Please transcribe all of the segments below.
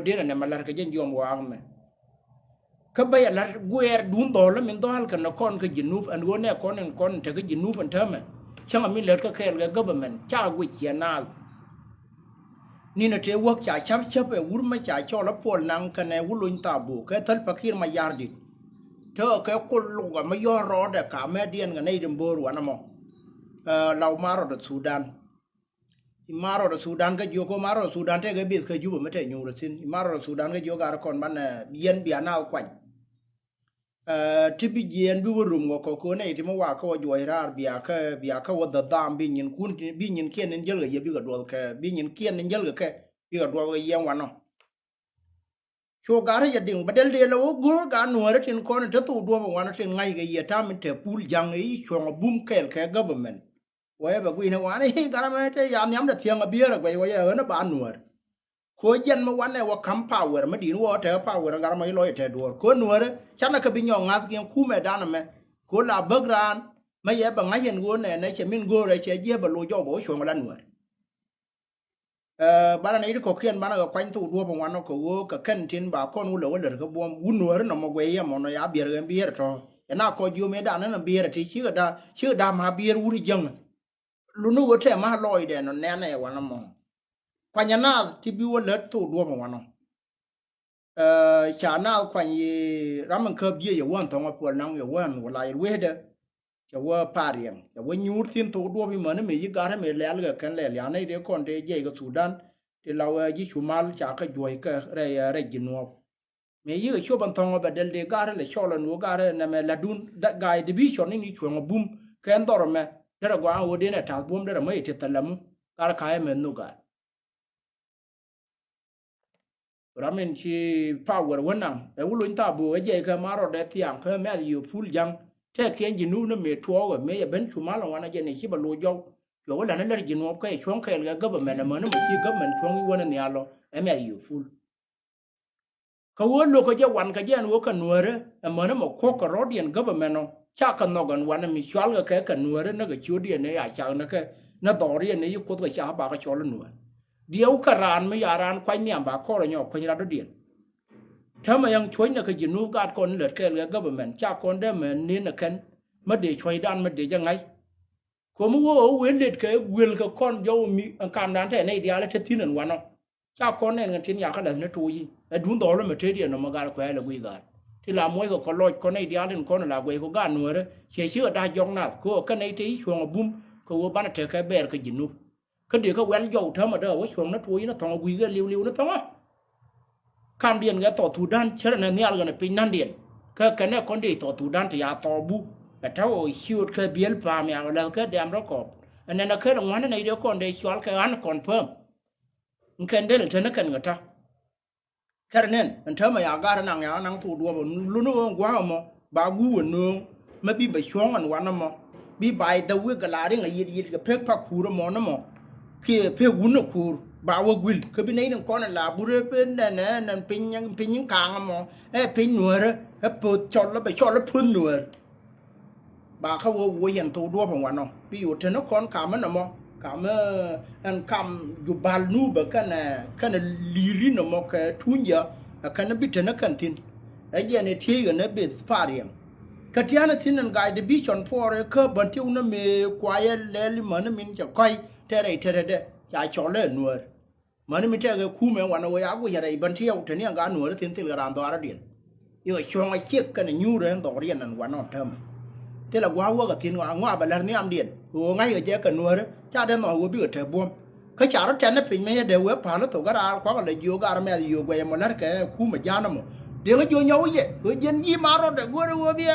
dena ne malar ka jen jom wa me ka bay lar guer dun dol min dol kan kon ka jinuf an go ne kon te ka jinuf an tame changa min ler ka kel ga government cha gu chianal ni na te wok cha chap e wur ma cha cho la pol nang ka ne wulun tabu ka tal pakir ma yardi to ka ko lu ga ma yo ro de ka me dien ga nei dem bor wa na mo law maro da Sudan imaro da Sudan ga jogo maro Sudan te ga bis ka juba mate nyu sin imaro da Sudan ga joga kon ban yen bi anal kwan tibi jen bi worum go ko ne ti mo wa ko jo rar biya ka wo da dam bi nyin kun bi nyin ken en jel ga ye bi ga dol ka bi nyin ken en jel ga ke bi ga dol ga yen wa no cho gara ya ding badel de lo go ga no re tin kon te tu do wa no tin ngai ga ye ta min te pul jang yi cho bum kel ka government wa ba gu ne wa ne gara me te ya nyam da thiang a bier ga wa ya na ba nuor ko jen ma wane wa kam power ma din wo te power gara ma lo te do ko nuor chana ka bi nyo ngat gen ku me dan me ko la bagran ma ye ba ngai yen go ne ne che min go re che je ba lo jo bo cho ma la nuor bana ne ko kien bana ga kwan tu do ba wan ko wo ka kan tin ba kon wo lo le ga bom wu nuor no mo gwe ya mo no ya bier ga bier to na ko ju me dan na bier ti chi da ma bier wuri jang lu nu wo te ma lo ide no ne ne wa na mo kwanyana ti bi wo le tu do ba wan cha na kwan yi ram ka bi ye won to ma po nang ye won wala ye we de ya wo parien ya wo nyur tin to do bi man me yi gar me le ga kan le ya ne de kon de je ga Sudan ti law ji chumal cha ka joy ka re jinwo me yi cho ban thong ba del de gar le chola no gar na me ladun da ga de bi chon ni chuo bum ken dor me dara gwa wo de na ta bum dara me ti talamu gar ka me no ga ramen chi power wonang e wulun ta bu je ka maro de tiang ka me yu ful jang te ken jinu na me tuo ga me ya ben chuma la wana je ne chi ba lo jo yo wala na le jinu ka e chon ka ga government ma na ma chi government chon wona ne alo e me yu ful ka wo lo ko je wan ka je an wo ka nuore e ma na mo ko ka rodian government no cha ka no gan wana mi chwal ga ka nuore na ga chu di ne ya cha na ka na dori ne yu ko ga cha ba ka chol nuore dieu karan me yaran kwai niam ba ko ro nyo ko ra do dien thama yang choi na ka jinu ga kon le ke le government cha kon de men ni na ken ma de choi dan ma de ja ngai ko mu wo we le ke wel ka kon jo mi kam dan te nei dia le te tin wa no cha kon ne ngan tin ya ka le ne tu yi e dun do le ma te dia no ma ga ko le gui ga ti la moi ko lo ko nei dia den kon la gui ko ga no re che chi da jong na ko ka nei te chuong bum ko wo ban te ka ber ka jinu cái điều cái quen dầu thơm ở đâu ấy xuống nó thui nó thòng quý cái liu liu nó thòng á cam điện cái tỏ thủ đan chứ là nè cái này pin nan điện cái này con đi tỏ thủ đan thì à tỏ bu cái thao siêu cái biel phàm ya là cái đem đó cọp anh nên là cái đồng này đứa con để xóa cái ăn còn phơm cái đấy là thế nó cần người ta cái nên anh thơm mà ya gara năng thủ đua mà luôn nó quá mà bà gu nó mà bị bị xuống anh quá mà bị bài đầu cái lá đấy ngay gì cái phép phật phù nó mà kia phê vun nó phù bảoว่า will cái bên này nó con là bù rê bên này nè nè pin những càng mà pin nuột á chọn nó phun nuột bàเขาว่าเห็นตัวดัวของวันเนาะพี่อยู่เธอnó con cảm nó mà cảm anh cảmอยู่บาลนูแบบกันลีรีnó mà cái thun giờกันbiếtเธอnóกันทินไอ้เจ้าเนี่ยที่กันเนี่ยเป็นฟาริมcáiที่anhทินนั่นไงเดี๋ยวพี่ชอนพอเลยก็บันทึกนั่นมีควายเลี้ยงมันมีจะควายthế đây chả cho lên nuôi mà nếu mình chơi cái khu mìnhวันเอาไว้อะไรบันเที่ยวทีนี้การหน่วยที่ที่การตัวอะไรเดียนอยู่ช่วงไอ้เช็คกันยูเรื่องต่อเรียนนั่นวันนั้นเท่ามั้ยที่เราว่ากับทีนั้นว่าแบบนี้อันเดียนโอ้ไงก็เจ๊กันหน่วยชาเดินมาหัวบี้กับเธอบวมเขาชาร์จแทนเป็นไม่เดี๋ยวเว็บผ่านแล้วตัวก็ได้ความอะไรโยกอะไรไม่โยกไปมันแล้วแค่คู่มันยานะมั้งเดี๋ยวก็โยนเยอะเยอะก็ยันยี่มารถเดี๋ยวก็บี้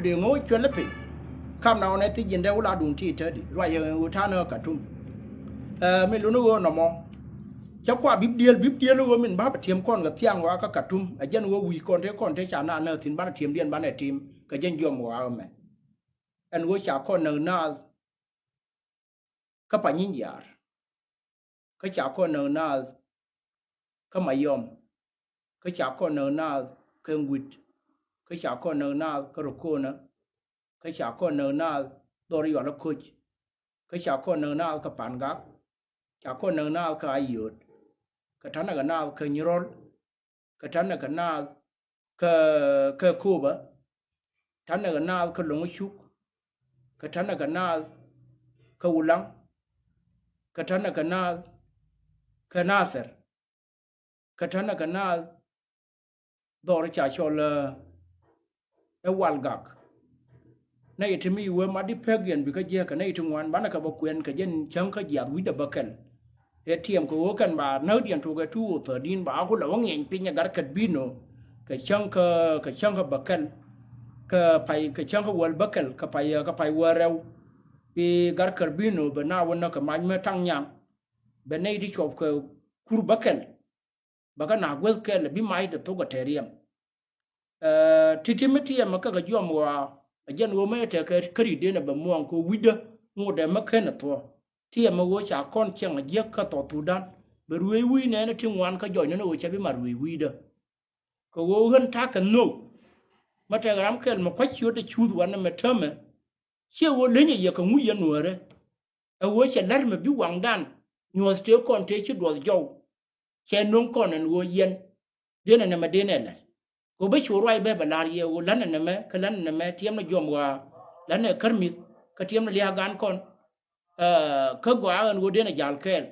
เดี๋ยวก็ชวนแล้วเป็นคำนั้นที่ยินได้ว่าเราดูที่เธอดิรวยอย่างอุทานก็ทุ่มไม่รู้นะว่าหนอมเจ้ากว่าบิบเดียลว่ามันบ้าปะเทียมก้อนกับเที่ยงว่าก็กัดทุ่มไอ้ยันว่าวีก้อนเทชานาเนอร์สินบ้านเทียมเดียนบ้านไอ้ทีมก็ยันยอมว่าเอาไหมอันว่าชาก้อนเนอร์น่าก็ปัญญาก็ชาก้อนเนอร์น่าก็ไม่ยอมก็ชาก้อนเนอร์น่าก็วิดก็ชาก้อนเนอร์น่าก็รุกโคนนะก็ชาก้อนเนอร์น่าดอริยอลคุชก็ชาก้อนเนอร์น่าก็ปานกักชาก้อนเนอร์น่าก็อายุก็ท่านก็น่าก็ยิรอล ka tanna ka na ka kuba tanna ka na ka longu shuk ka tanna ka na ka ulang ka tanna ka na ka nasir ka tanna ka na dor cha chol e walgak na itimi we madi pegen bi ka je ka na itungwan bana ka ba kwen ka jen cham ka ya wi da bakel e tiam ko kan ba na dian to ga tu to din ba ko la wang yen pinya gar kat bino ka chang ka bakel ka pai ka chang ka wal bakel ka pai warau pi gar kar bino ba na wona ka ma me tang nyam ba nei di chop ka kur bakel ba ka na gwel kel bi mai da to ga teriam titimiti ya maka ga jom wa ajan wo me te ka kri de na ba muang ko wida ngo de maka na to ti ya ma wo cha kon chang a je ka to tu dan ba ruwi wi ne na tin wan ka joy na wo cha bi ma ruwi wi da ko wo gan ta ka no mata gram kel ma kwa chiyo da chudu wan na tama che wo le nye ya ka ngu ya no re a wo cha lar ma bi wang dan nyo ste kon te chi do jo che non kon en wo yen de na ma de ne la ko ba chu roi be ba lar ye wo lan na me ka lan na me tiam na jom wa lan na karmis ka tiam na liha gan kon ka gwa an wo de na jal kel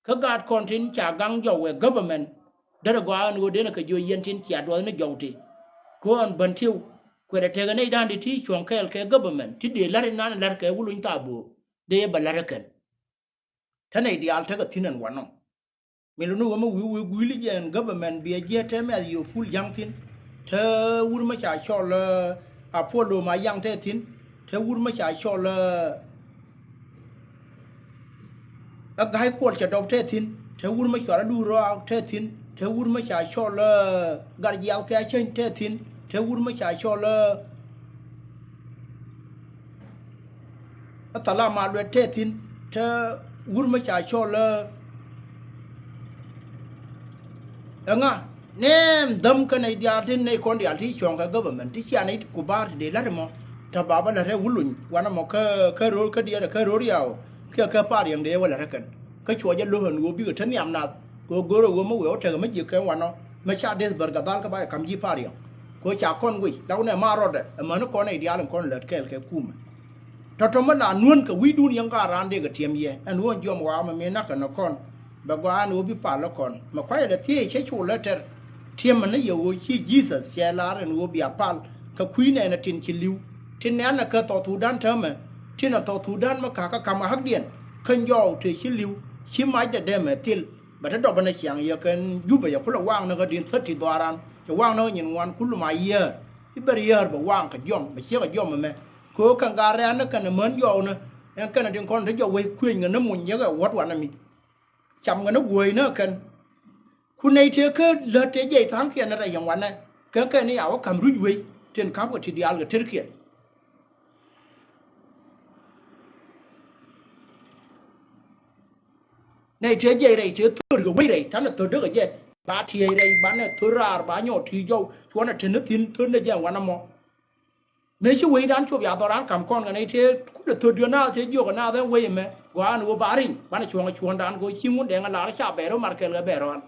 ka gat kon tin cha gang jo we government da gwa an wo de na ka jo yen tin cha do na jo ti ko an ban tiu ko da te ga nei dan di ti chon kel ke government ti de lar na lar ke wulun ta bo de ba lar kel ta nei di al ta ga tinan wanon me lu no ma wi li jen government bi je te me yo full yang tin te wur ma cha chol apollo ma yang te tin te wur ma cha chol a gai ko cha dog te tin te wur ma cha du ro te tin te wur ma cha chol gar yaw ke chen te tin te wur ma cha chol a tala ma le te tin te wur ma cha chol nga nem dam ka nei dia tin nei kon dia ti chong ka government ti cha nei ku bar de la mo ta baba la re wulun wana mo ka ro ka dia ka ro yaw ka par yang de wala kan ka chwa ja lo han go bi ka tan yam na go go ro go mo we o ta ma ji ka wano ma cha des bar ga dal ka ba kam ji par yang ko cha kon wi daw ne ma ro de ma no kon nei dia lan kon let kel ke kuma to ma la nuon ka wi dun yang ka ran de ga tiem ye an won jom wa ma me na ka no kon ba gwa an wo bi pa lo kon ma kwa da ti che chu le ter tiem man ye wo chi Jesus ya la ran wo bi apal ka kui ne na tin chi liu tin ne na ka to tu dan ta ma tin na to tu dan ma ka ma hak dien kan yo te chi liu chi mai da de ma til ba ta do ba na chiang ye kan yu ba ya ku la wang na ga din thati do ranจะว่างน้อยยินวันคุณมาเยอะที่บริยาบอกว่างกับย่อมไม่เชื่อกับย่อมมันไหมก็การการเรียนนั่นกันเหมือนโยนนะยังกันถึงคนที่จะวิ่งคุยเงินน้ำมันเยอะกับวัดวันนั้นมีจำกันน้ำวิ่งเนอะกันคุณในเชื่อคือเลือดใหญ่ทั้งเขียนอะไรอย่างวันนั้นก็แค่นี้เอาคำรุ่ยวิ่งเทียนคำกับทีเดียวกับเทียนเขียนในเชื่อใหญ่ไรเชื่อตัวกับวิ่งไรทั้งนั้นตัวเด็กกับใหญ่บ้าเทียไรบ้านเนี่ยตัวราบ้านโยทีโยชวนเทนนิสทินทุนได้ยังวันนั้นมั้งไม่ใช่วิ่งด้านชอบยาตอนร้านคำก้อนกันในเชื่อคุณตัวเดียวหน้าเชื่อโยกันหน้าแต่วิ่งไหมว่าหนูบ้าริงบ้านชวนด้านกูชิมมุนแดงกันหลายชาเบรอมาร์เกลกับเบรอน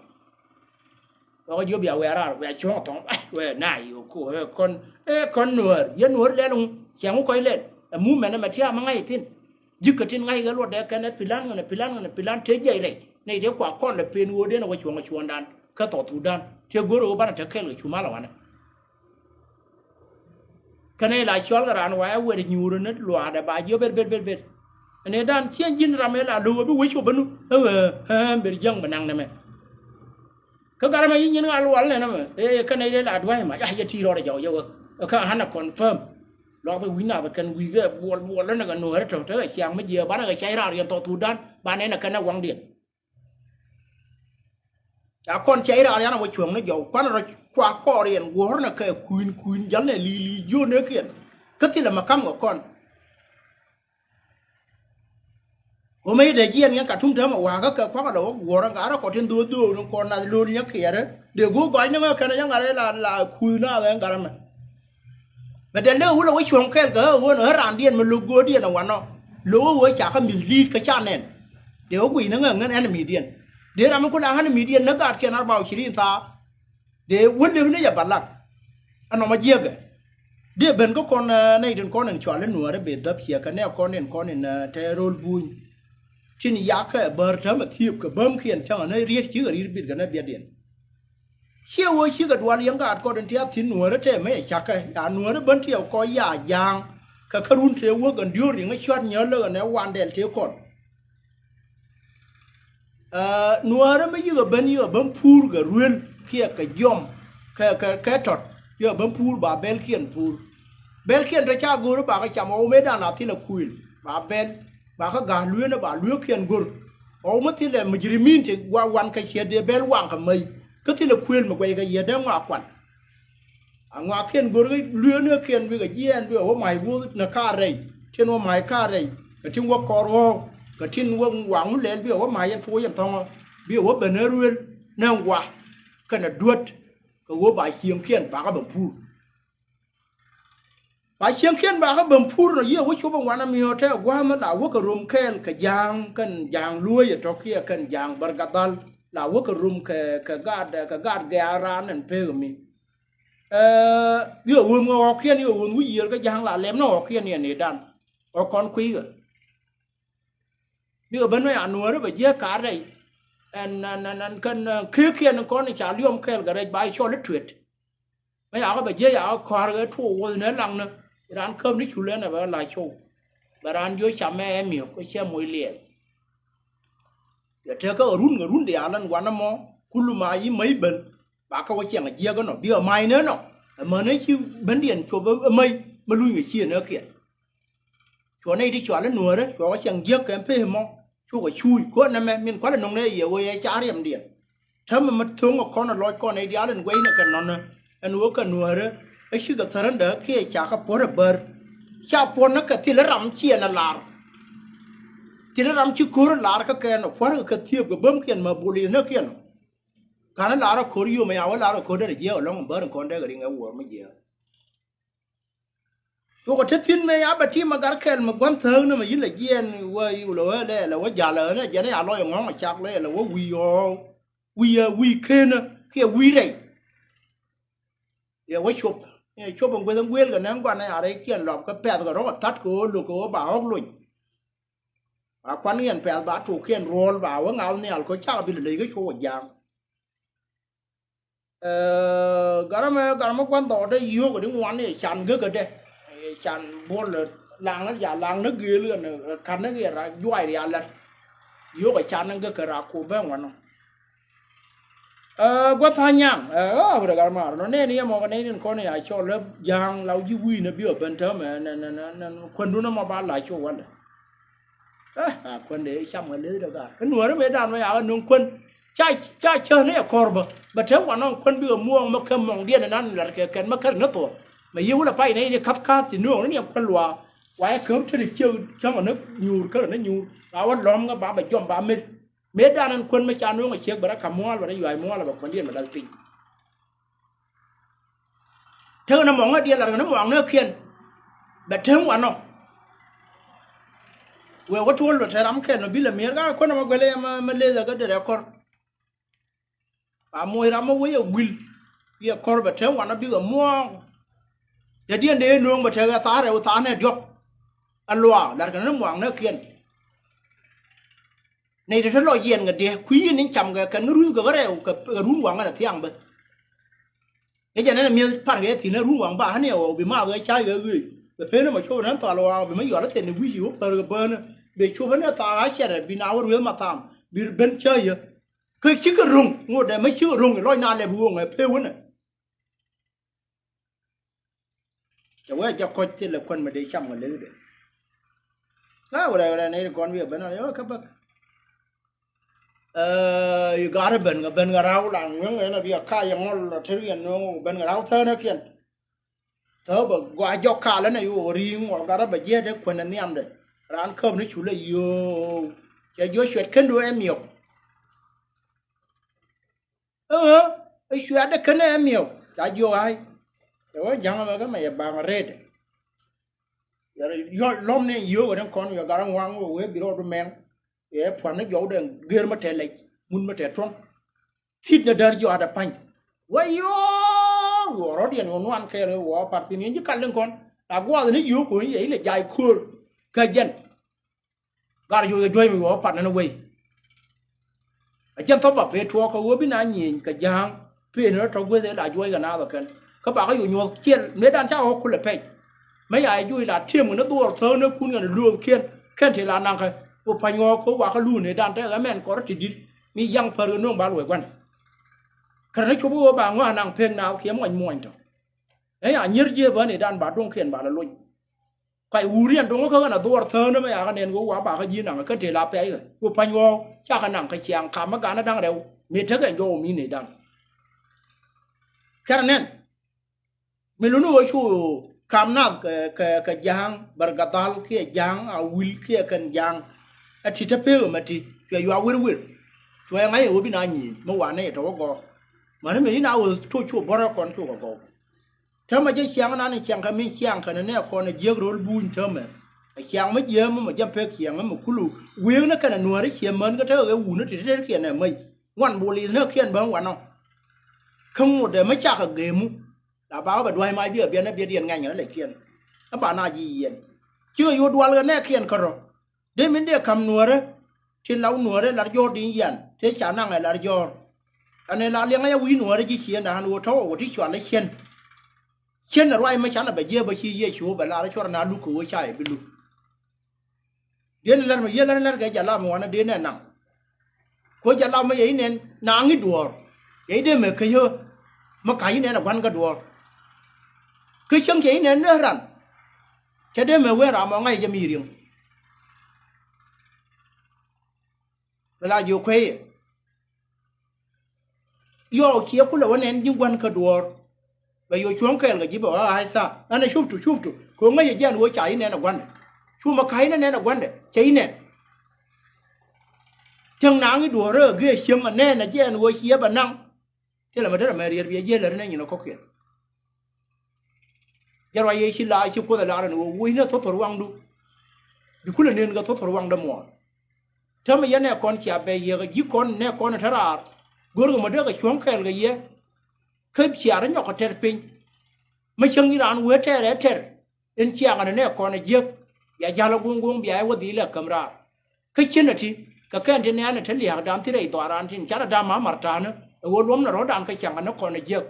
แล้วก็โยบยาเวราเวช่วงต้องเวน่าอยู่กูคนหนวดยันหนวดเล่นลงเสียงกูคอยเล่นแต่มูแม่น่ะมาเชื่อมันไงทินยึกกระทินไงกันรถเด็กกันเนี่ยพิลันเทียใหญ่เลยในเดี๋ยวกว่าก้อนเลยเป็นวัวเดียวนะว่าชวนด้านก็ต่อถูด้านเที่ยวกูรู้บ้านจะแค่เลยชูมาแล้วนะกันในหลายช้อนกระดานไว้เวรยูรนัดหลวดแต่บาเยอะเบ็ดอันนี้ด้านเชี่ยยินรำเวลาดูว่าไปวิ่งชมบันุเบ็ดยังบันนังนะแม่ก็การมายินงานล้วนเลยนะแม่กันในหลายด้วยมาอย่าทีรอได้เยอะก็หันมาคอนเฟิร์มลองไปวิ่งหน้าไปกันวิ่งก็บวชแล้วนะกันหนูให้เถอะเชียงไม่เยอะบ้านก็ใช้ราเรียนต่อถูด้านบ้านนี้นะกันนะวังเดียนจากคนใช้ราเรียนเอาไว้ช่วงนั้นอยู่ควันเราคว้าก้อเรียนวัวน่ะเคยคุยยันเลยลีโยนเนื้อเกลียนก็ที่เรามาค้ำกับก้อนผมไม่ได้เยี่ยนงั้นกับทุ่มเทมาว่าก็เกิดคว้ากับเราวัวร่างกายเราก็เทียนดูนั่งคนน่ะลูนี่ยังเขียนเดี๋ยวกูก่อนยังไงกันยังอะไรละคุยหน้าอะไรกันอะไรมั้ยแต่เดี๋ยวเรื่องเราไว้ช่วงแค่ก็วัวเนื้อรานเดียนมันลูกวัวเดียนเอาวันเนาะลูกวัวจากเขามีลีดกระชากเน่นเดี๋ยวกูนั่งงั้นแอนมีเดียนเดี๋ยวเราไม่ควรอ่านมีเดียนนักการเขียนอะไรบ้างชีรินตาเ de wonde ne ya balak ano ma jega de ben ko kon nay den kon en chwale nuore be dap ya ka ne kon en te rol buñ tin ya ka bar ta ma thiep ka bam kien chang na riet chi ri bit ga na bia den che wo chi ga dwal yang ga ko den tia tin nuore te me cha ka ya nuore ban tiao ko ya yang ka karun te wo gan dio ri nga chwat nya le ne wan del te kon nuore me yi ga ben yo ban pur ga ruel kia ka jom ka tot yo ban pur ba bel kien pur bel kien ra cha gur ba ka cham o me da na ti la kuil ba bel ba ka ga luye na ba luye kien gur o ma ti le mujrimin ti wa wan ka che de bel wan ka mai ka ti la kuil ma gwai ga ye da ngwa kwan a ngwa kien gur ga luye ne kien bi ga yen bi o mai bu na ka rei ti no mai ka rei ka ti wo kor ho ka tin wo wang le bi o mai yan tu yan thong bi o ben ruel na wa ka na duot ka wo ba xiêm kien ba ka bam pur ba xiêm kien ba ka bam pur no ye wo chu bang wana mi hote wa ma la wo ka rum kel ka jang kan jang luo ya to kia kan jang bargadal la wo ka rum ka gad ga ran en pe mi yo wo ngo kien yo wo wi yer ka jang la lem no kien ni dan o kon kui ga yo ben ya nuore ba je ka dai en kan kien kon ni cha liom kel ga ba cho le twet mấy áo cái bây giờ áo khoa cái thua vô nữa lăng nữa ran cơm đi chule này bà lại show bà ran vô chăm em miêu cái xe mồi liền giờ theo cái run để ăn quán nó mò kulu mà ý mấy bên bà có cái xe này kia cái nó bây mai nữa nó mà nó chứ bên điện cho mấy mà lui người chia nữa kìa chỗ này thì chỗ nó nửa đấy chỗ cái xe kia cái em phê mò chỗ cái chui có năm em mình có là nông này giờ quay trả điểm điện thế mà mất thương một con là lôi con này đi ăn quay nó cần nó nữa anh uống cái nửa đấyไอ้ชื่อกับสารเด็กแค่ชากับปอร์เบอร์ชาปอนนักที่ละรำเชียนลาร์ที่ละรำชื่อคูร์ลาร์ก็แกนปอร์ก็เทียบกับเบิ้มเขียนมาบุรีนักเขียนการลาร์คูริโอไม่เอาลาร์คูร์ได้เยอะลองเบอร์คนได้ก็ริงเอาหัวไม่เยอะตัวก็ทิ้งไม่เอาบัดที่มาการแข่งมากวนเถิงนั่นมายิ่งละเย็นว่าอยู่เลยแล้วว่าอย่าเลยนะอย่าได้อร่อยอย่างงั้นมาชักเลยแล้วว่าวีเคนนะแค่วีเลยอย่าไว้ชุบชุบบางคนต้องเวลกันนั่งกว่าในอะไรเกี่ยนหลอกก็แปดก็รอดทัดก็ลูกก็บ่าวลุยควันเงี้ยแปดบ่าถูกเขียนโรลบ่าวเงาเนี่ยเขาชอบไปเลยก็โชว์ยางการมาควันต่อได้เยอะกว่าที่วันนี้ฉันก็ได้ฉันบนเลยล้างนั้นอย่าล้างนักเกลือเนี่ยคันนักเกลือย่อยเรียนเลยเยอะกว่าฉันนั่นก็กระราคูเบ้งวันนั้นก็ทานยังบริการมาแล้วเนี่ยมองกันนี่คนเนี่ยชอบแล้วยังเราอยู่วิ่งนะพี่เป็นเท่าไหร่นั่นคนดูน้ำมาบ้านหลายชั่ววันเลยคนเดี๋ยวช้ำกันเลยเดี๋ยวกันหนูนั่นไม่ได้ไม่เอาหนุ่มคนใช่เชิญเนี่ยคอร์บบัดเช้าวันนั้นคนเบื่อม่วงมาเคยมองเดียนนั่นแหละแกมาเคยนึกตัวมายิ้วละไปนี่คับคาสินุ่งนั่นเนี่ยคนรัวไว้เคิร์ฟเฉลี่ยเชี่ยวช่างมันนึกยูก็นั่นยูเราว่าล้อมก็บ้าไปจอมบ้ามิดเมื่อด้านนั้นคนไม่จานุ่งมาเช็คบาร์ขมัวบาร์ย่อยมัวแล้วบอกคนเดียนมาดัลติงเธอน้ำมองเดียนอะไรน้ำมองเนื้อเขียนแบบเธอวันน่ะเวลก็ชวนเราใช้รำเขียนบิลเมียร์ก็คนน้ำมันเลยมันเลยก็เดี๋ยวคอร์ป่ามวยรำมาไว้วิลเกี่ยคอร์แบบเธอวันนั้นบิลมัวเดี๋ยวเดียนเดินนุ่งแบบเธอก็ตาเร็วตาเนี่ยยกอันลัวแล้วก็น้ำมองเนื้อเขียนในที่เราเย็นกันเดียคุยนิ่งจำกันรุ่นก็เร็วกับรุ่นหวังกันที่ยังเบ็ดไอ้เจ้านั่นมีพันธุ์ที่นั่นรุ่นหวังบ้านเนี่ยว่าบิมาเลยใช่ก็คือแต่เพื่อนมาช่วยนั้นตลอดบิมาอยู่แล้วแต่ในวิจิวเปิดกับเบิร์นเด็กช่วยเนี่ยตาเฉยบินาว่าเรื่องมาตามบิเบนเฉยเคยชื่อรุ่งงดแต่ไม่ชื่อรุ่งร้อยนานเลยบัวไงเพื่อนน่ะแต่ว่าจะคอยที่ละคนมาได้ช้ำกันเลยเด็กแล้วอะไรในก่อนวิ่งเป็นอะไรวะครับอยู่การ์เป็นเราหลังเมืองเลยนะพี่ข้ายังงอเราเทียนน้องเป็นเราเธอเนี่ยเขียนเธอบอกว่าจอกขาแล้วเนี่ยอยู่ริงว่าการ์แบบเยอะเด็กคนนั้นเนี่ยมันเลยร้านเครื่องนี่ชุเลยโย่จะโย่ชวดขึ้นด้วยเมียวไอ้ชวดเด็กขึ้นเมียวจะโย่ไอ้แต่ว่ายังมันก็ไม่บางเรดอย่าล้มเนี่ยโย่กันคนอยู่การ์วางไว้บิโรดแมงฝันนึกอยู่เดินเกลือมาเทเลยมุนมาเทตรงทิศเนี่ยเดินอยู่อาดปัง wayo wo rodian won wan kere wo parti ni ji kallen kon ta gwa ni yu ko yi le jai kur ka jen gar yu joy mi wo pat na we a jen to ba pe to ko wo bi na nyin ka jang pe no to gwe de la joy ga na ba kan ka ba ka yu nyo chen me dan cha ho ku le pe me ya yu la tiem no do to no kun ga lu kien kan te la nang ka wo pa nyo ko wa ka lu ne dan te ga men ko ti di mi yang per no ba lo gwan kan na chu bo ba ngwa nang pen na kiem ngwan moin to ấy à nhớ gì vậy này đàn bà đông khiển bà là lôi phải urian đông có cái là đuổi thơ nó mới à cái nền của quả bà cái gì nào cái thể là bé rồi của phanh vô chắc cái nàng cái chiang khám mà cái nó đang đều miệt thế cái vô mi này đang cái nên mình luôn nói chú khám nào cái giang bergatal kia giang à will kia cần giang à chỉ thắp bêu mà chỉ chơi vào will chơi ngay ở bên này nhỉ mà quả này cháu có mà nó mấy nào chú bỏ ra con chú cóถ้ามาจะเชียงนั้นเชียงเขาไม่เชียงเขาเนี่ยคนเยอะรถบุญเท่าไหร่เชียงไม่เยอะมันจะเพิกเชียงมันคุลุเวียงนั่นกันหนัวที่เชียงมันก็เท่ากับหุ่นที่เท่าเขียนเนี่ยไม่วันบุรีเนี่ยเขียนบางวันเนาะkhông một để mấy chắc ở game đã báo về đuôi mai bia bia nó bia điện ngay nữa lại khiên các bạn nào gì vậy chưa yêu đuôi cái này khiên cơ rồi để mình để cầm nùa đấy trên lâu nùa đấy là do đi yên thế chả năng là do anh này là liên ngay quý nùa đấy chỉ khiên là nùa thâu củaที่chọn lấy khiên khiên là rồi mấy chán là bây giờ bây giờ chú bây là cho nó lú của chạy bị lú đến lần mà giờ lần cái giờ làm món đến này nặng có giờ làm mấy ấy nên nặng cái đùa ấy để mà cái hơi mà cái này là quan cái đùa cái chân cái này nó rắn cái để mà quay ra mà ngay cho mì riêng là yêu quay yêu kia cũng là vấn đề nhưng quan cái đùa bây giờ chúng cái là gì bảo ai sao anh ấy chụp chụp có ngay giờ nuôi chạy này là quan chụp mà cái này là quan đấy chạy này chẳng nắng cái đùa rồi ghê xiêm mà nè là giờ nuôi xiêm mà năng thế là mà đó là mày bây giờ là nó như nó có kiện giờ rồi ấy chỉ là chỉ có là nó vui nó thoát ruộng đủ vì cứ là nên cái thoát ruộng đâm mỏ thế mà giờ này con chả bây giờ cái gì con này con nó thà ra gồm mà đó cái chúng cái gì khép chia ra nhóc cái pin mấy chân như là nuôi thế đến chia cái này con này giết ya jalo gung biya wa di la kamra cái chân này thì cái anh này anh thấy liền đam thì đây tòa ran thì chắc là đam mà mặt trà nữa wo lom là rõ đam cái chẳng nó con này giết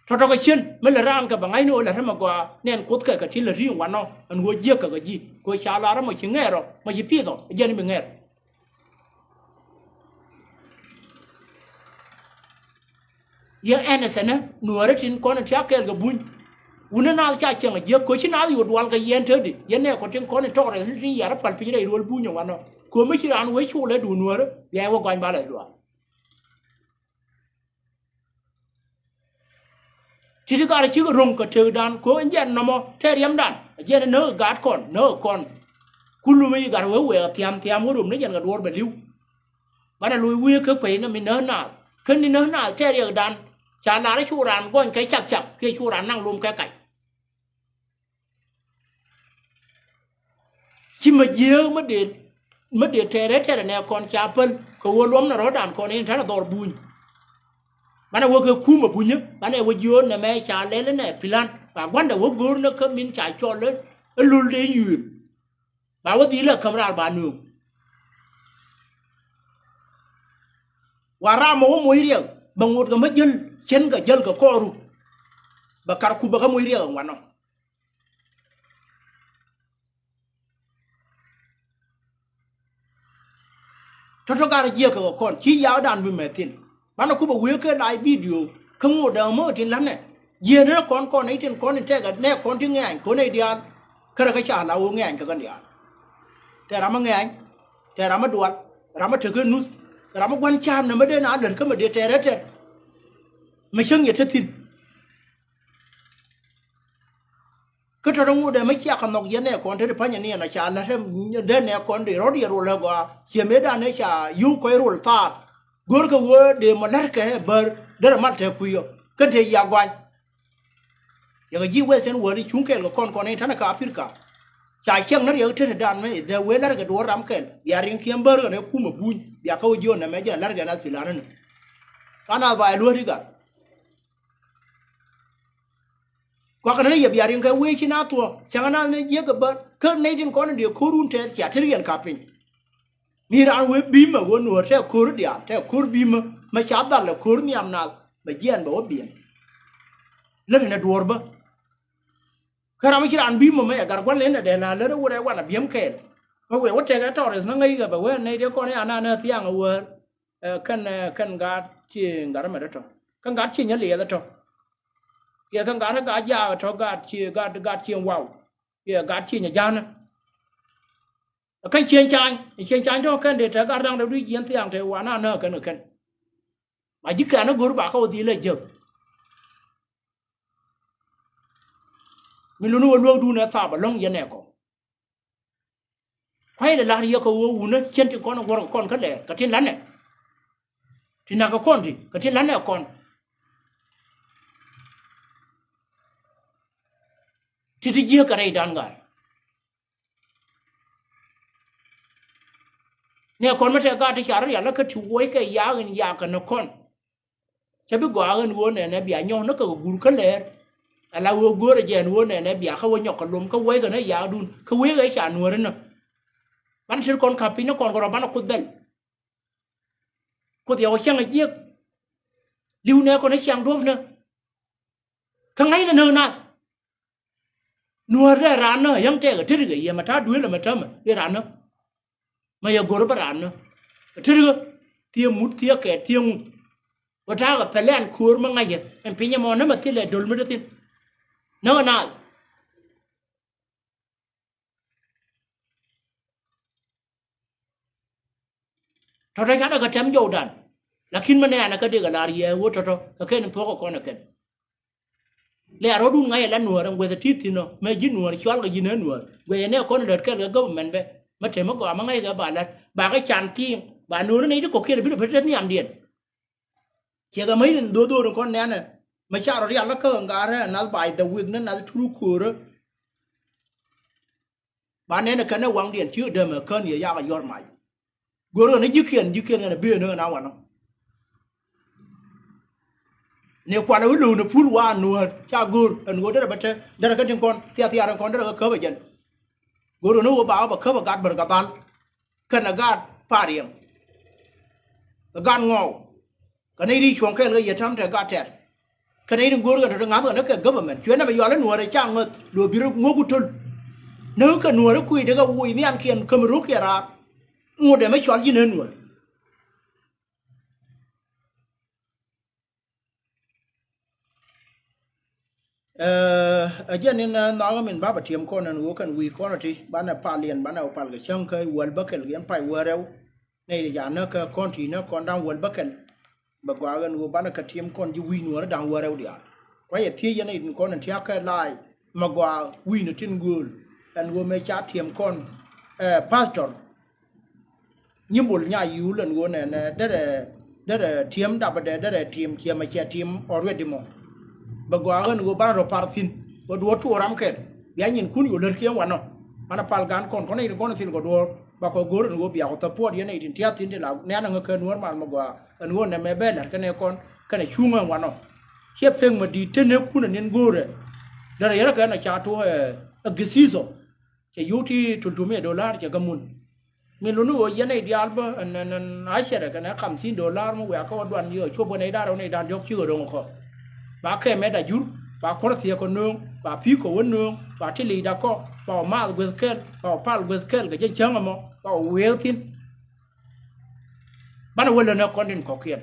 cho cái chân mới là ran cái bằng ấy nữa là thế mà qua nên cốt cái thì là riêng quan nó anh wo giết cái gì coi xa là mà chỉ nghe rồi mà chỉ biết rồi giờ này mình nghe giờ anh sẽ nói nửa đấy trên con chắc cái bún una na cha chang je ko china yu dwal ga yen tedi yen ne ko tin ko ne tore tin ya rapal pi dai rol bunyo wano ko me chiran we chu le du nuore ya wo gwan ba le do ti ga chi ko rom ko te dan ko en no mo te riam dan je ne gat kon kulu me ga we tiam wo rum ne yen ga dor be liu bana lui we ko pe na mi na ken ni na te ri dan cha na chu ran gon cái chặt kia chu ran năng lum cái cày chỉ mà dưa mất để thế này con cha phân có vô lúm là rõ đàn con nên thế là đỏ bùn bạn nào vô cái khu mà bùn nhất bạn này vô dưa này mẹ cha lên này pilan và quan đầu vô gương nó cứ min chạy cho lên luôn để nhiều bà vô tí là camera bà nương và ra mối riêng bằng một cái mất dân chân cái co ru bà cả khu bà cái mối riêng ở ngoài nó cho cả giờ cái con chỉ giáo đàn với mẹ tiền bạn nó cũng bảo cái lại video không một đầu mơ trên lắm này giờ nó con ấy trên con này cái nè con tiếng nghe ảnh con này đi ăn cái chả là nghe ảnh cái con đi ăn thế làm nghe ảnh thế làm đuổi làm thực cái nút làm quan trăm là mới đến ăn lần cái mà đi thế đấy mày chẳng nghe thế tin cái trò đông để mấy chiếc khăn nọc gì này còn thế phải như này chả là thêm đến này còn để rót rồi là qua chỉ mấy đàn này chả yêu coi rồi ta gỡ cái vợ để mà lát cái bờ để mà thế quý cái thế ya quan giờ cái gì vậy sen vợ đi chúng cái con này thằng nào cả biết cả chả chiang nó điều thế đàn mấy để vợ lát cái đồ ram cái ya riêng kiếm bờ cái này cũng mà bùn ya câu vô này mấy giờ lát cái nào thì là nó ana ba lu ri ga kwa kana ye biarin ka we kina to changana ne ye ga ba ka ne din ko ne de kurun te cha trian ka pin mi ran we bi ma wo no te kur dia te kur bi ma cha dal le kur ni am na ba jen ba wo bien le ne dor ba kara mi kiran bi ma ya gar gwan le ne de la le wo re wa na biem ke ba we wo te ga torres na ngai ga ba we ne de ko ne ana na tiang a wo kan ga chi ngar ma to kan ga chi nya le da to ye kan ga ga ja to ga chi wow ye ga chi nya ja na cái chiến tranh đó cái để trả cả đang đầu đi chiến thiang thì hoàn an cái nữa cái mà chỉ cả nó gỡ bạc có gì là giờ mình luôn luôn đu nó sao mà long yên này có phải là làm gì có u nó chiến thì con cái này cái thiên lắn này thì nào có con thì cái thiên lắn này con thì gì cái này đang gọiเนี่ยคนไม่ใช่การที่ชาร์อย่างนั้นก็ช่วยกันยากันยากันนะคนจะไปกว่ากันวัวเนี่ยนะเบียร์ย่องนักก็กุนกันเลยอะไรวัววัวเจนวัวเนี่ยนะเบียร์เขาวัวหยอกกันลมเขาไว้กันนะยาดุนเขาไว้กันชาหนัวนั่นนะบ้านซื้อคนขับปีนคนก็รับบ้านคุดเบลคุดเดียวเชียงไอ้เจี๊ยบลิวเนี่ยคนให้เชียงรูปเนี่ยข้างในนั่นเนินน่ะนัวเรื่องร้านเนี่ยยังเจ๊ก็ที่ไหนยังมาท้าด้วยแล้วมาทำเรื่องร้านเนี่ยmà giờ goro baran no trigo tie mut tie ke tie mu wata ga pelen kur ma ngaje en pinya mo na matile dol mi tin no na to ra ga ga tem jo dan lakin mane ana ka de ga lariye wo to ka ken to ko na ken le aro dun ngai la nuor ngwe the titino me ji nuor chwal ga ji ne nuor we ne ko na ka ga government be mà thế mà gọi mà ngay cả bà cái chăn tim bà nuôi nó này nó có kia là biết được rất nhiều điện chỉ có mấy đứa đứa con nè này mà cha rồi ăn nó cơ ngà ra nó bài đầu việc nó churu cua bà này là cái nó quăng điện chứ đêm mà cơn gì ra mà giọt mày rồi nó dứt khiển là bia nữa nào nó nếu qua nó lù nó phun qua nuôi cha gùr nuôi đó là bắt đó là cái con tia con đó là cơ bây giờ guru no ba ba khaba gat bar gatan kana gat pariam gat ngau kana ri chuang ke le yatam ta gat ter kana ri guru ga nga ba no ka government chuen na ba yo la nuo re chang ngot do bi ru ngo gutul no ka nuo re kui de ga wi mi an kien kam ru ke ra ngo de ma chwal ji ne nuo aja ni na naga min baba tiam ko nan wo kan wi ko ti bana palien bana opal ga chang kai wal bakel gen pai warau nei ya na ka konti na kon dan wal bakel ba gwa gan wo bana ka tiam kon ji wi nuor dan warau dia ko ye ti ya nei kon nan tia ka lai ma gwa wi no tin gul an wo me cha tiam kon pastor nyimbul nya yu len wo ne de tiam da ba de tiam kia ma cha tiam already mo bagwagan go ban ro partin go do to ram ken ya nyin kun yo ler kiyan wano mana pal gan kon kon ni kon tin go do ba ko gor go biya ko ta pot yene tin tia tin de la ne na ka nuor mal magwa an won ne me be na kane kon kane chunga wano che peng ma di tene kun nen gore dara yara ka na cha to gisizo che yuti tultume dollar che gamun min lo no yene di alba an aisha ka na $50 mo wa ko dwan yo cho bo nei da ro nei dan yok chi go dong ko bà khe mẹ đã dùn bà có thể có nương bà phi có vấn nương bà chỉ lì đã có bà mà với cái bà phal với cái cái chân mà bà uế tin bà nói là nó con đến có kiên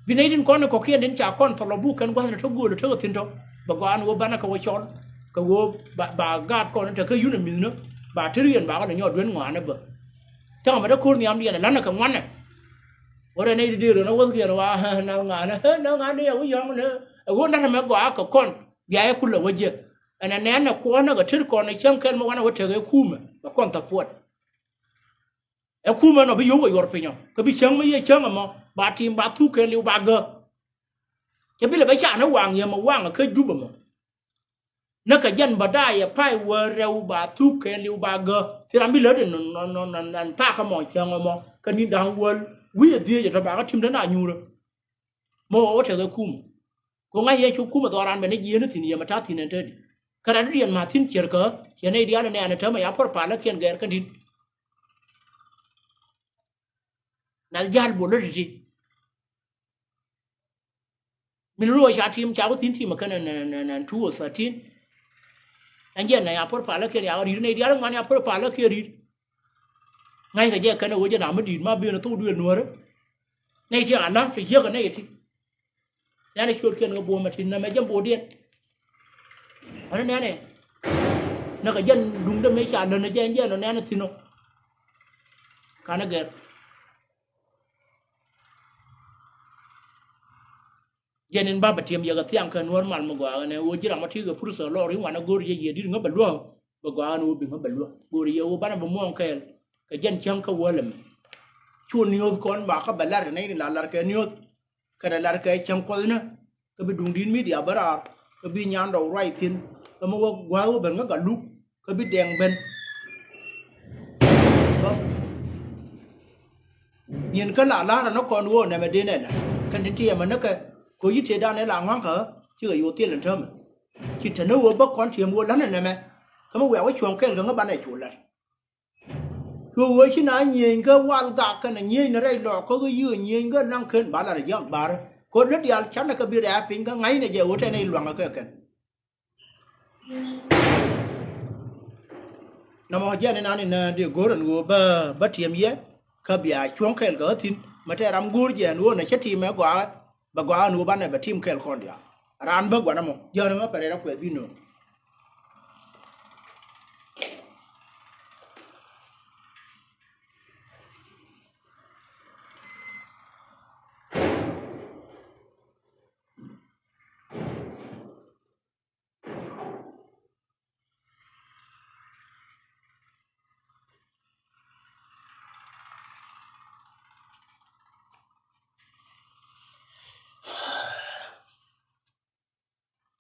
vì này đến con nó có kiên đến trả con thằng nó bu cần quan là thấu gùi là thấu tin đâu bà có ăn của bà nó có chọn cái của bà gạt con nó cái dùn là mình nữa bà thứ riêng bà có là nhọt duyên ngoan nữa bữa chẳng mà nó khôn niệm đi là lăn là cái ngoan này ora nei di ro na wo ke ro wa na nga ne wo yong ne wo na me go aka kon ya e kula waje ana ne na ko na ga tir ko na chan kan mo wana wo te ga kuma ba kon ta pot e kuma no bi yo wo yor pinyo ko bi chang me ye chang mo ba tim ba thu ke liu ba ga ke bi le ba cha na wang ye mo wang ka ju ba mo na ka jan ba da ya pai wo reu ba thu ke liu ba ga ti ram bi le de non ta ka mo chang mo ka ni dang wol wi dia je to ba ga tim da na nyuro mo o te ga kum ko ngai ye chu kuma to ran be ne ji ne tin ye mata tin ente di kara rian ma tin cher ka ye ne dia ne ana ta ma ya por pa la ken ger ka din na jal bo le di min ruwa ya tim cha ko tin ti ma kana na tu o sa tin anje na ya por pa la ken ya ri ne dia ma ya por pa la ke ri ngai ka je kana wo je na ma di ma bi na tu du no re nei ti ana fi je ka nei ti ya ne shot ken ga bo ma tin na me jam bo dien ana ne na ka jen dung da me cha na je je no ne na tino kana ger jenin baba tiam ya ga tiam kan normal mo gwa ne wo jira ma ti ga fursa lo ri wana gor ye ye dir nga balwa ba gwa no bi nga balwa gor ye wo bana ba mo kel ka jen chang ka wolem chun yo kon ba ka balar ne ni lalar ka ni ka lar ka chang ko na ka bi dung din mi dia bara ka bi nyan do rai tin ka mo gwa wo ben nga ga lu ka bi deng ben yin ka la no kon wo na me de ne la kan tin ti ma na ka ko yi te da ne la ngang ka chi ga yo tiên lần thơm chi te no wo ba kon ti mo lan ne me ka mo wa chuang ke ga ba ne chu la ko wo chi na nyin ka wal ga ka na nyin na rai lo ko ga yu nyin ga nang ken ba la ya ba ko ret ya chan na ka bi ra pin ka ngai ne je wo te ne luang ka ka na mo je ne na ni na de go ran wo ba tiam ye ka bia chuang ke ga tin ma te ram gur je no na chati me gwa ba gwa no ba ne ba tim kel kon dia ran ba gwa na mo je na ma pare ra ko bi no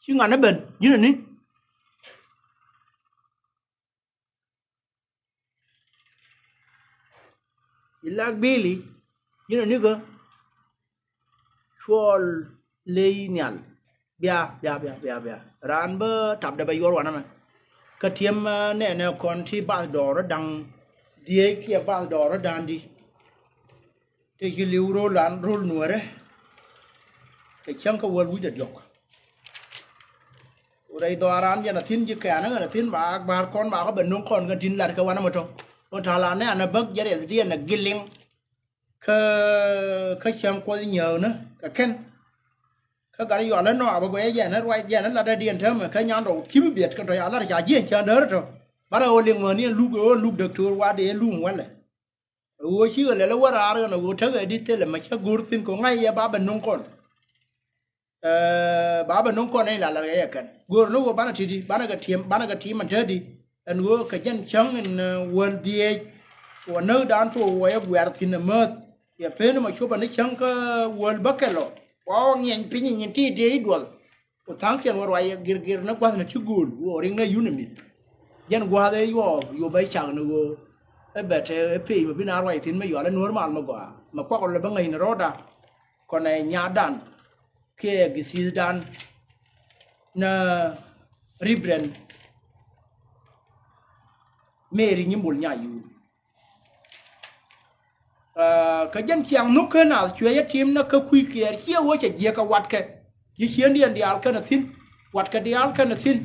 chứ ngàn nó bền như này ilag bili như này cơ chuol lei nyal bia ran bơ tập da bay yor wana ma ka tiem ne kon ti ba do dang die kia ba do dan di te ki liuro lan rul nuore ke chang ka wal wi da yok urai do aran ya na tin ji ka na tin ba kon ba ka ben non kon ga tin lar ka wana ma to on thala ne ana bak jare di na giling ka chang ko nhờ nữa ka ken ka gari yo la no ba go ya na right ya na la da dien tham ka nyan do kim biet ka to ya la ja jien cha der to bara o ling mo ni lu doctor wa de lu wala wo chi le la wara ar na go ta ga di te le ma cha gur tin ko ngai ya ba ben non kon ba ben non kon ai la la ya kan gur no go bana ti di bana ga ti man ta di an go ka jen chang en won die wa no dan to wo ya wer tin ma ya pe no ma chu ba ni chang ka wol bakelo wow ngien pinyi ngien ti de idol o tanken war wa gir na kwa na chugul wo ring na unimi jan gwa de yo bai chang no go e bete e pe mo bina roi tin me yo la normal ma gwa ma kwa ko le bangai na roda ko na nya dan ke gi si dan na ribren meri nyimbul nya yu ka jan chiang nu ka na chue ya tim na ka kui kier chia wo che je ka wat ke yi chien dien dial ka na thin wat ka dial ka na thin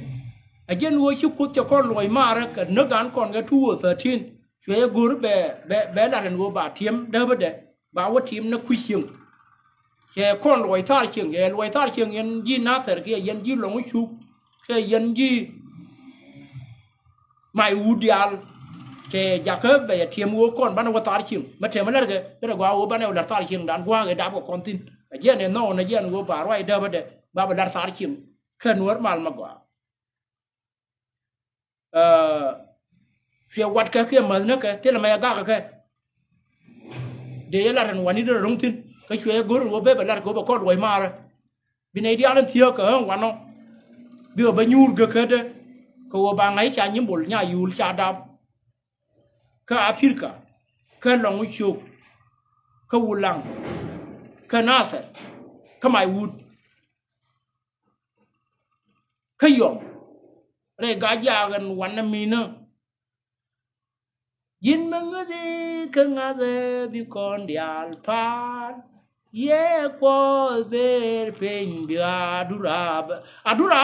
a jen wo chu kut cha kon loi ma ra ka na gan kon ga 213 chue ya gur be la ren wo ba tim da ba de ba wo tim na kui chiang che kon loi tar chiang ye loi tar chiang yen yi na ter ke yen yi long chu ke yen yi mai u dial ke jakka be tiam wo kon bana wa tar chim ma te malar ge be gwa wo bana la tar chim dan gwa ge da ko kontin je ne no na je wo ba roi da ba de ba ba la tar chim ke normal ma gwa fe wat ka ke ma na ke te la ma ga ka de ya la ran wani de rong tin ka chwe go wo be ba la ko ba ko roi ma ra bi ne dia lan thio ka wa no bi ba nyur ge ke de ko wo ba ngai cha nyim bul nya yul cha da ka Afrika ka long chuk ka wulang ka nasa ka mai wut ka yom re ga jagan wana mina yin mangade ka ngade bi kon dial pan ye ko ber pen bi adura